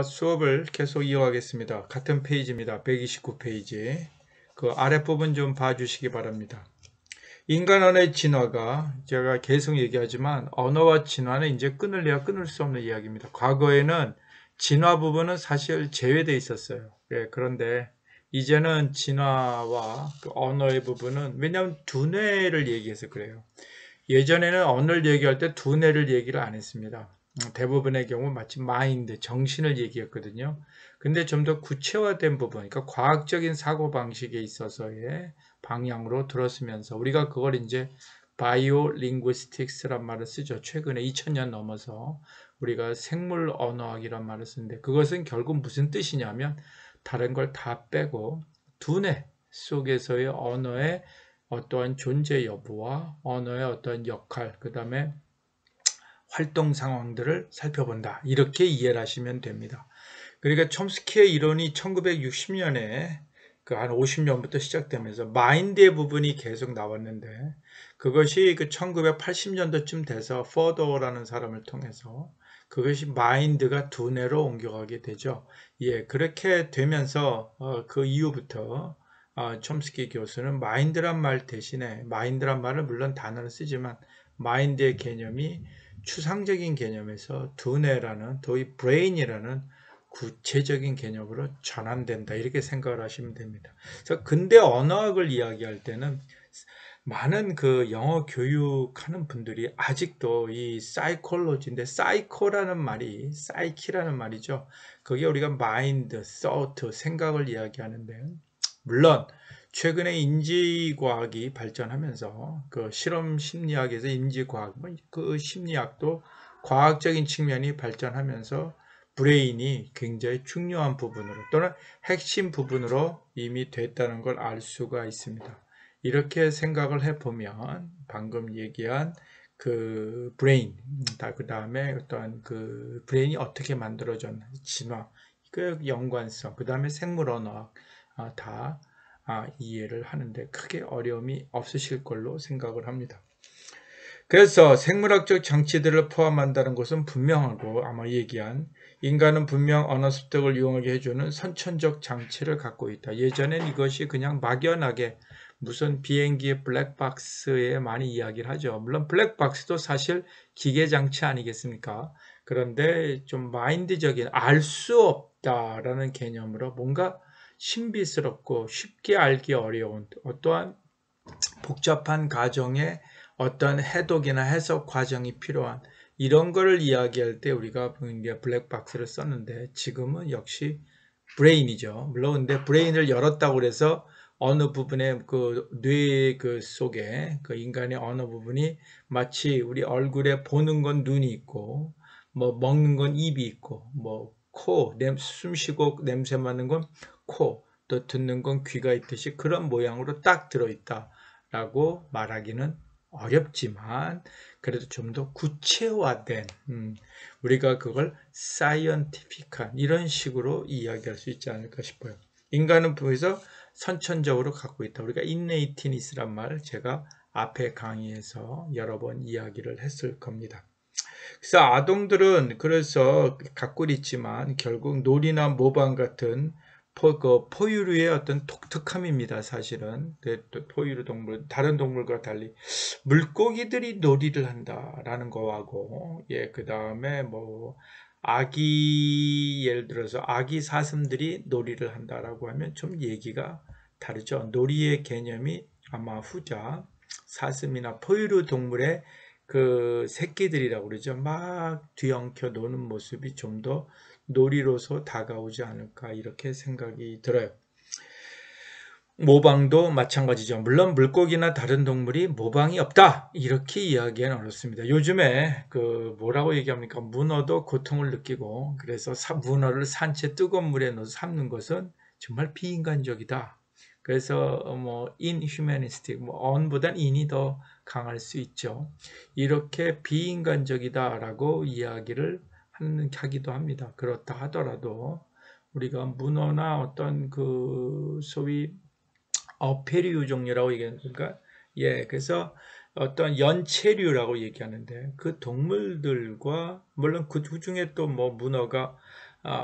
수업을 계속 이어가겠습니다. 같은 페이지입니다. 129페이지. 그 아랫부분 좀 봐주시기 바랍니다. 인간 언어의 진화가 제가 계속 얘기하지만 언어와 진화는 이제 끊을래야 끊을 수 없는 이야기입니다. 과거에는 진화 부분은 사실 제외되어 있었어요. 그런데 이제는 진화와 그 언어의 부분은 왜냐하면 두뇌를 얘기해서 그래요. 예전에는 언어를 얘기할 때 두뇌를 얘기를 안 했습니다. 대부분의 경우 마치 마인드, 정신을 얘기했거든요. 근데 좀 더 구체화된 부분, 그러니까 과학적인 사고방식에 있어서의 방향으로 들었으면서 우리가 그걸 이제 바이오 링구이스틱스란 말을 쓰죠. 최근에 2000년 넘어서 우리가 생물 언어학이란 말을 쓰는데 그것은 결국 무슨 뜻이냐면 다른 걸 다 빼고 두뇌 속에서의 언어의 어떠한 존재 여부와 언어의 어떠한 역할, 그 다음에 활동 상황들을 살펴본다. 이렇게 이해를 하시면 됩니다. 그러니까 촘스키의 이론이 1960년에 그 한 50년부터 시작되면서 마인드의 부분이 계속 나왔는데 그것이 그 1980년도쯤 돼서 포더라는 사람을 통해서 그것이 마인드가 두뇌로 옮겨가게 되죠. 그렇게 되면서 그 이후부터 촘스키 교수는 마인드란 말 대신에 마인드란 말을 물론 단어를 쓰지만 마인드의 개념이 추상적인 개념에서 두뇌라는 더위 브레인이라는 구체적인 개념으로 전환된다 이렇게 생각을 하시면 됩니다. 그래서 근대 언어학을 이야기할 때는 많은 그 영어 교육하는 분들이 아직도 이 사이콜로지인데 사이코라는 말이 사이키라는 말이죠. 그게 우리가 마인드, 서트, 생각을 이야기하는데 물론 최근에 인지과학이 발전하면서 그 실험 심리학에서 인지과학, 그 심리학도 과학적인 측면이 발전하면서 브레인이 굉장히 중요한 부분으로 또는 핵심 부분으로 이미 됐다는 걸 알 수가 있습니다. 이렇게 생각을 해보면 방금 얘기한 그 브레인, 그 다음에 어떠한 그 브레인이 어떻게 만들어졌나, 진화, 그 연관성, 그 다음에 생물 언어학 다 이해를 하는데 크게 어려움이 없으실 걸로 생각을 합니다. 그래서 생물학적 장치들을 포함한다는 것은 분명하고 아마 얘기한 인간은 분명 언어 습득을 이용하게 해주는 선천적 장치를 갖고 있다. 예전엔 이것이 그냥 막연하게 무슨 비행기의 블랙박스에 많이 이야기를 하죠. 물론 블랙박스도 사실 기계 장치 아니겠습니까? 그런데 좀 마인드적인 알 수 없다라는 개념으로 뭔가 신비스럽고 쉽게 알기 어려운 어떠한 복잡한 가정에 어떤 해독이나 해석 과정이 필요한 이런 거를 이야기할 때 우리가 블랙박스를 썼는데 지금은 역시 브레인이죠. 물론 근데 브레인을 열었다고 해서 어느 부분에 그 뇌 그 속에 그 인간의 어느 부분이 마치 우리 얼굴에 보는 건 눈이 있고 뭐 먹는 건 입이 있고 뭐 숨 쉬고 냄새 맡는 건 코, 또 듣는 건 귀가 있듯이 그런 모양으로 딱 들어있다 라고 말하기는 어렵지만 그래도 좀 더 구체화된 우리가 그걸 사이언티픽한 이런 식으로 이야기할 수 있지 않을까 싶어요. 인간은 그래서 선천적으로 갖고 있다. 우리가 인네이티니스란 말을 제가 앞에 강의에서 여러 번 이야기를 했을 겁니다. 그래서 아동들은 그래서 갖고 있지만 결국 놀이나 모방 같은 포유류의 어떤 독특함입니다. 사실은 포유류 동물 다른 동물과 달리 물고기들이 놀이를 한다라는 거하고 그 다음에 뭐 아기 예를 들어서 아기 사슴들이 놀이를 한다라고 하면 좀 얘기가 다르죠. 놀이의 개념이 아마 후자 사슴이나 포유류 동물의 그 새끼들이라고 그러죠. 막 뒤엉켜 노는 모습이 좀 더 놀이로서 다가오지 않을까 이렇게 생각이 들어요. 모방도 마찬가지죠. 물론 물고기나 다른 동물이 모방이 없다 이렇게 이야기하기는 어렵습니다. 요즘에 그 뭐라고 얘기합니까? 문어도 고통을 느끼고 그래서 문어를 산채 뜨거운 물에 넣어서 삶는 것은 정말 비인간적이다. 그래서 뭐 inhumanistic, 뭐 on보단 in이 더 강할 수 있죠. 이렇게 비인간적이다라고 이야기를 하기도 합니다. 그렇다 하더라도 우리가 문어나 어떤 그 소위 어패류 종류라고 얘기하니까 그래서 어떤 연체류라고 얘기하는데 그 동물들과 물론 그 중에 또 뭐 문어가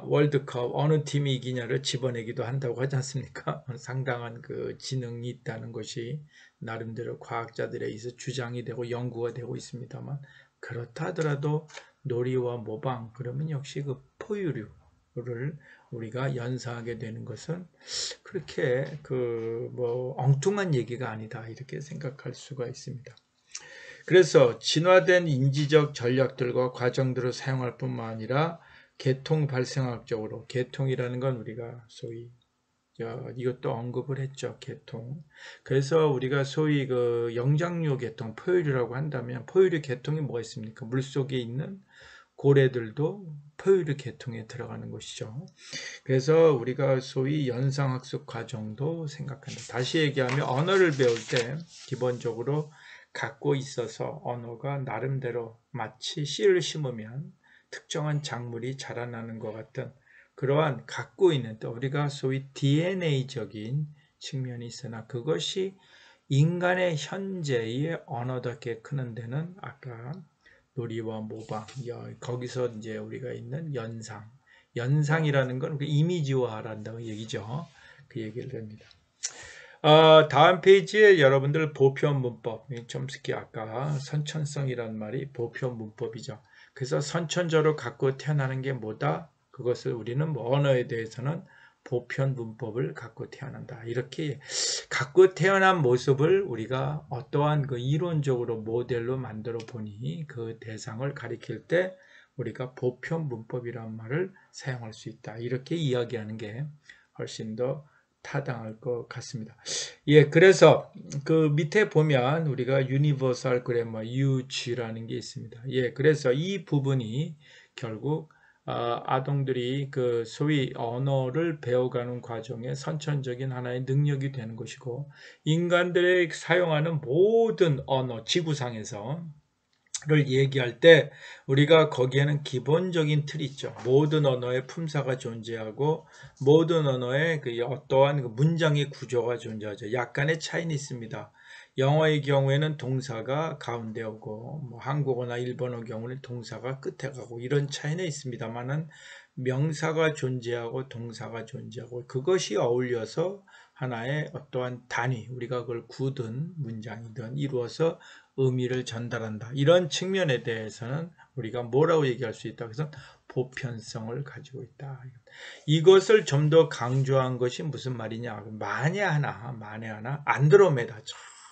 월드컵 어느 팀이 이기냐를 집어내기도 한다고 하지 않습니까? 상당한 그 지능이 있다는 것이 나름대로 과학자들에 의해서 주장이 되고 연구가 되고 있습니다만 그렇다 하더라도 놀이와 모방 그러면 역시 그 포유류를 우리가 연상하게 되는 것은 그렇게 그 뭐 엉뚱한 얘기가 아니다 이렇게 생각할 수가 있습니다. 그래서 진화된 인지적 전략들과 과정들을 사용할 뿐만 아니라 계통 발생학적으로 계통이라는 건 우리가 소위 이것도 언급을 했죠. 계통. 그래서 우리가 소위 그 영장류 계통, 포유류라고 한다면 포유류 계통이 뭐가 있습니까? 물속에 있는 고래들도 포유류 계통에 들어가는 것이죠. 그래서 우리가 소위 연상학습 과정도 생각한다. 다시 얘기하면 언어를 배울 때 기본적으로 갖고 있어서 언어가 나름대로 마치 씨를 심으면 특정한 작물이 자라나는 것 같은 그러한 갖고 있는 또 우리가 소위 DNA적인 측면이 있으나 그것이 인간의 현재의 언어답게 크는 데는 아까 놀이와 모방 거기서 이제 우리가 있는 연상이라는 건 이미지화한다는 얘기죠. 그 얘기를 합니다. 다음 페이지에 여러분들 보편 문법, 촘스키 아까 선천성이란 말이 보편 문법이죠. 그래서 선천적으로 갖고 태어나는 게 뭐다? 그것을 우리는 뭐 언어에 대해서는 보편 문법을 갖고 태어난다. 이렇게 갖고 태어난 모습을 우리가 어떠한 그 이론적으로 모델로 만들어 보니 그 대상을 가리킬 때 우리가 보편 문법이라는 말을 사용할 수 있다. 이렇게 이야기하는 게 훨씬 더 타당할 것 같습니다. 예, 그래서 그 밑에 보면 우리가 유니버설 그래머 UG라는 게 있습니다. 예, 그래서 이 부분이 결국 아동들이 그 소위 언어를 배워가는 과정에 선천적인 하나의 능력이 되는 것이고 인간들이 사용하는 모든 언어 지구상에서 를 얘기할 때 우리가 거기에는 기본적인 틀이 있죠. 모든 언어의 품사가 존재하고 모든 언어의 그 어떠한 그 문장의 구조가 존재하죠. 약간의 차이는 있습니다. 영어의 경우에는 동사가 가운데 오고 뭐 한국어나 일본어 경우는 동사가 끝에 가고 이런 차이는 있습니다만은 명사가 존재하고 동사가 존재하고 그것이 어울려서 하나의 어떠한 단위 우리가 그걸 굳은 문장이든 이루어서 의미를 전달한다. 이런 측면에 대해서는 우리가 뭐라고 얘기할 수 있다. 그래서 보편성을 가지고 있다. 이것을 좀 더 강조한 것이 무슨 말이냐. 만에 하나 안드로메다.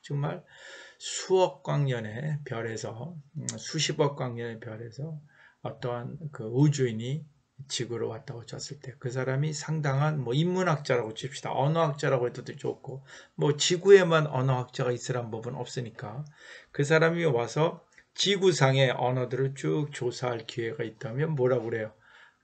정말 수억 광년의 별에서 수십억 광년의 별에서 어떠한 그 우주인이 지구로 왔다고 쳤을 때 그 사람이 상당한 뭐 인문학자라고 칩시다. 언어학자라고 해도 좋고 뭐 지구에만 언어학자가 있으란 법은 없으니까 그 사람이 와서 지구상의 언어들을 쭉 조사할 기회가 있다면 뭐라고 그래요?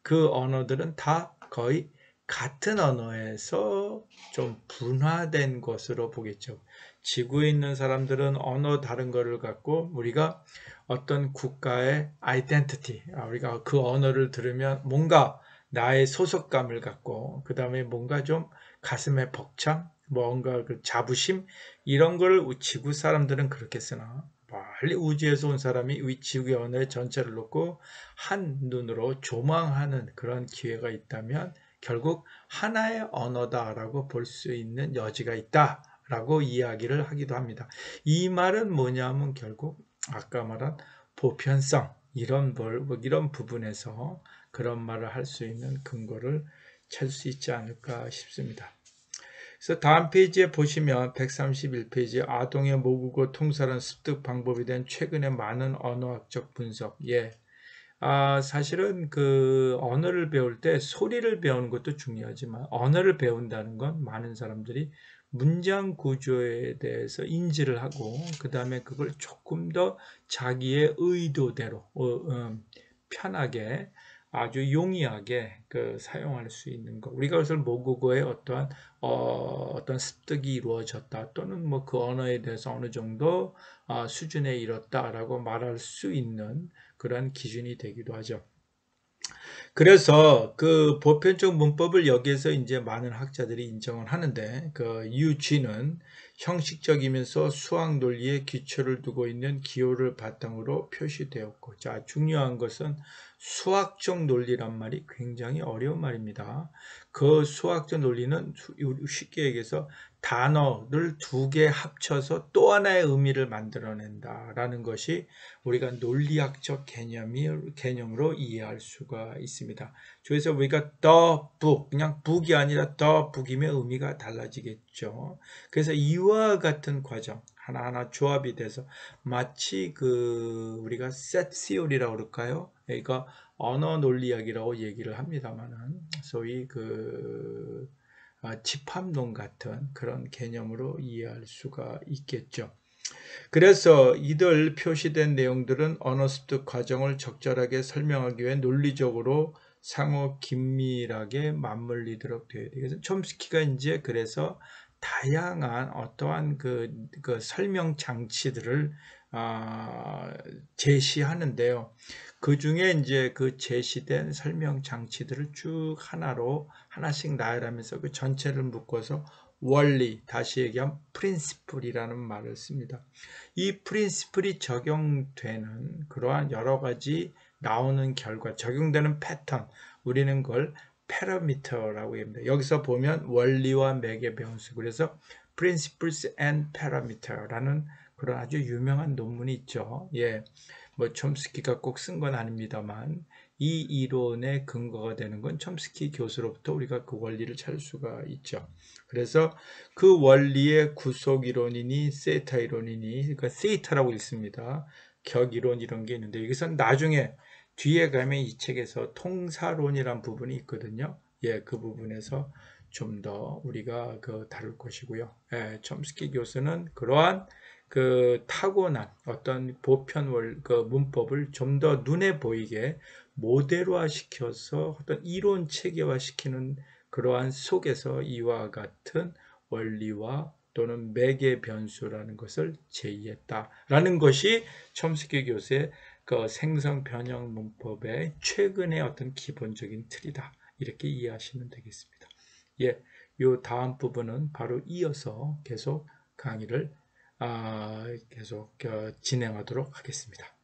그 언어들은 다 거의 같은 언어에서 좀 분화된 것으로 보겠죠. 지구에 있는 사람들은 언어 다른 거를 갖고 우리가 어떤 국가의 아이덴티티, 우리가 그 언어를 들으면 뭔가 나의 소속감을 갖고 그 다음에 뭔가 좀 가슴에 벅참, 뭔가 그 자부심 이런 걸 지구 사람들은 그렇게 쓰나 멀리 우주에서 온 사람이 지구의 언어의 전체를 놓고 한 눈으로 조망하는 그런 기회가 있다면 결국 하나의 언어다라고 볼 수 있는 여지가 있다라고 이야기를 하기도 합니다. 이 말은 뭐냐면 결국 아까 말한 보편성 이런 부분에서 그런 말을 할 수 있는 근거를 찾을 수 있지 않을까 싶습니다. 그래서 다음 페이지에 보시면 131페이지 아동의 모국어 통찰은 습득 방법에 대한 최근의 많은 언어학적 분석. 예. 사실은 그 언어를 배울 때 소리를 배우는 것도 중요하지만 언어를 배운다는 건 많은 사람들이 문장 구조에 대해서 인지를 하고 그 다음에 그걸 조금 더 자기의 의도대로 편하게 아주 용이하게 그 사용할 수 있는 것. 우리가 그것을 모국어의 어떤 습득이 이루어졌다 또는 뭐 그 언어에 대해서 어느 정도 수준에 이뤘다라고 말할 수 있는 그런 기준이 되기도 하죠. 그래서 그 보편적 문법을 여기에서 이제 많은 학자들이 인정을 하는데 그 UG는 형식적이면서 수학 논리에 기초를 두고 있는 기호를 바탕으로 표시되었고, 자, 중요한 것은 수학적 논리란 말이 굉장히 어려운 말입니다. 그 수학적 논리는 쉽게 얘기해서 단어를 두 개 합쳐서 또 하나의 의미를 만들어낸다라는 것이 우리가 논리학적 개념으로 이해할 수가 있습니다. 그래서 우리가 the book, 그냥 book이 아니라 the book이면 의미가 달라지겠죠. 그래서 이와 같은 과정 하나하나 조합이 돼서 마치 우리가 set theory라고 그럴까요? 그러니까 언어 논리학이라고 얘기를 합니다만은 소위 집합론 같은 그런 개념으로 이해할 수가 있겠죠. 그래서 이들 표시된 내용들은 언어 습득 과정을 적절하게 설명하기 위해 논리적으로 상호 긴밀하게 맞물리도록 되어야 돼요. 그래서 촘스키가 이제 그래서 다양한 어떠한 그 설명 장치들을 제시하는데요. 그 중에 이제 그 제시된 설명 장치들을 쭉 하나씩 나열하면서 그 전체를 묶어서 원리, 다시 얘기하면 프린시플이라는 말을 씁니다. 이 프린시플이 적용되는 그러한 여러 가지 나오는 결과, 적용되는 패턴, 우리는 그걸 패러미터라고 합니다. 여기서 보면 원리와 매개 변수, 그래서 Principles and Parameter라는 그런 아주 유명한 논문이 있죠. 예, 뭐 촘스키가 꼭 쓴 건 아닙니다만 이 이론의 근거가 되는 건 촘스키 교수로부터 우리가 그 원리를 찾을 수가 있죠. 그래서 그 원리의 구속 이론이니 세타 이론이니, 그러니까 세타라고 읽습니다. 격 이론 이런 게 있는데 여기서 나중에 뒤에 가면 이 책에서 통사론이란 부분이 있거든요. 예, 그 부분에서 좀 더 우리가 다룰 것이고요. 예, 촘스키 교수는 그러한 타고난 어떤 보편 문법을 좀 더 눈에 보이게 모델화 시켜서 어떤 이론 체계화 시키는 그러한 속에서 이와 같은 원리와 또는 매개 변수라는 것을 제시했다라는 것이 촘스키 교수의 생성 변형 문법의 최근의 어떤 기본적인 틀이다. 이렇게 이해하시면 되겠습니다. 예, 요 다음 부분은 바로 이어서 계속 강의를 계속 진행하도록 하겠습니다.